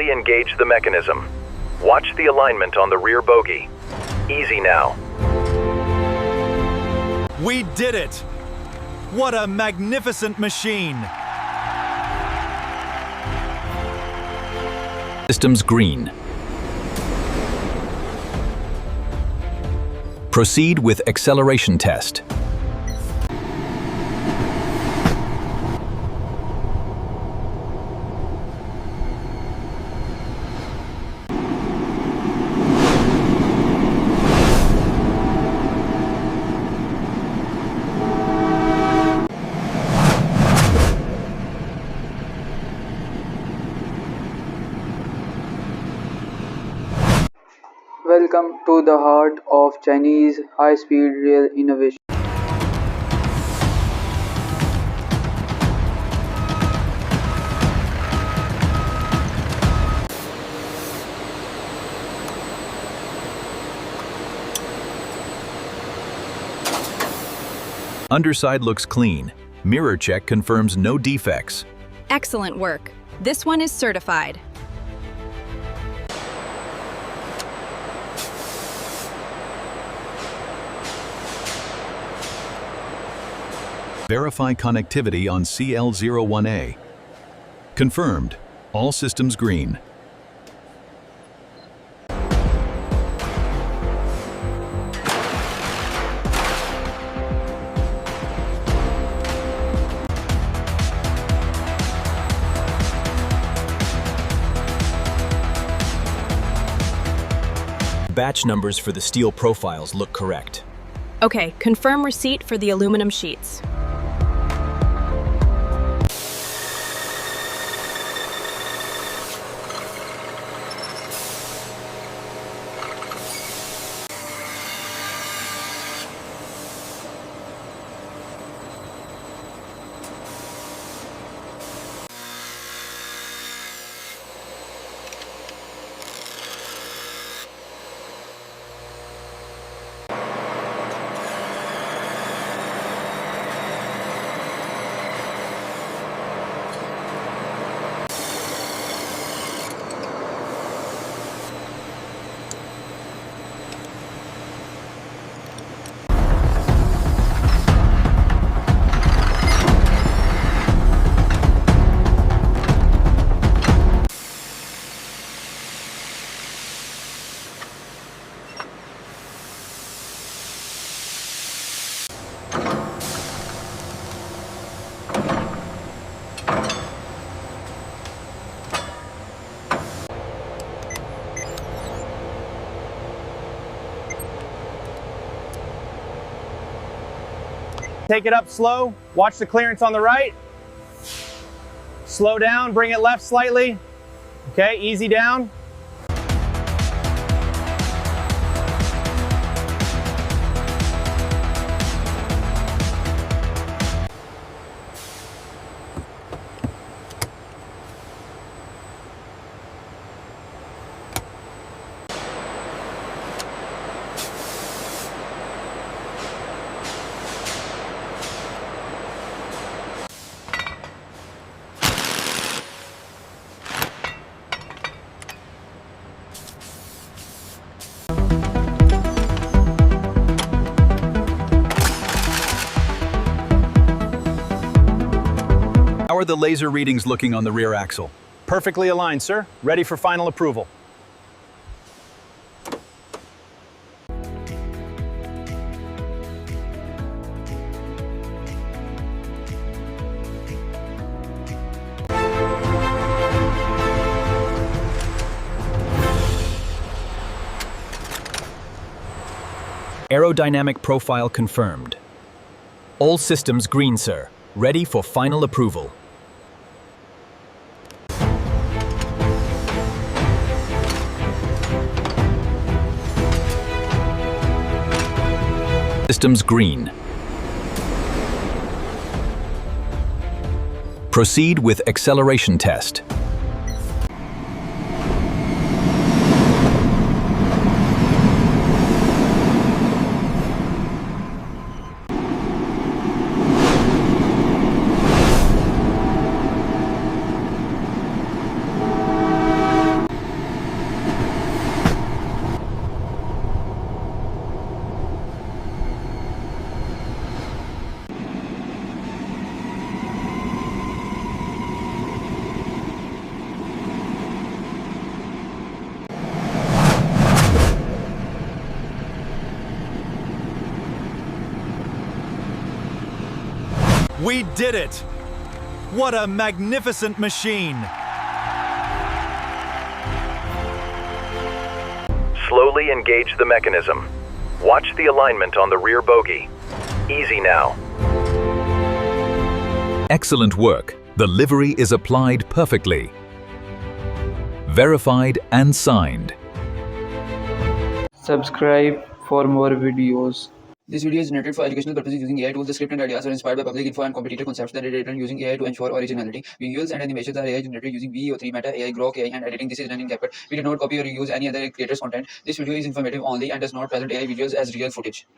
Slowly engage the mechanism. Watch the alignment on the rear bogie. Easy now. We did it! What a magnificent machine! Systems green. Proceed with acceleration test. Welcome to the heart of Chinese high-speed rail innovation. Underside looks clean. Mirror check confirms no defects. Excellent work. This one is certified. Verify connectivity on CL01A. Confirmed. All systems green. Batch numbers for the steel profiles look correct. Okay, confirm receipt for the aluminum sheets. Take it up slow, watch the clearance on the right. Slow down, bring it left slightly. Okay, easy down. How are the laser readings looking on the rear axle? Perfectly aligned, sir. Ready for final approval. Aerodynamic profile confirmed. All systems green, sir. Ready for final approval. Systems green. Proceed with acceleration test. We did it! What a magnificent machine! Slowly engage the mechanism. Watch the alignment on the rear bogie. Easy now. Excellent work. The livery is applied perfectly. Verified and signed. Subscribe for more videos. This video is generated for educational purposes using AI tools. The script and ideas are inspired by public info and competitor concepts that are written using AI to ensure originality. Visuals and animations are AI generated using VEO3 Meta AI, Grok AI, and editing. This is done in CapCut. We did not copy or reuse any other creator's content. This video is informative only and does not present AI visuals as real footage.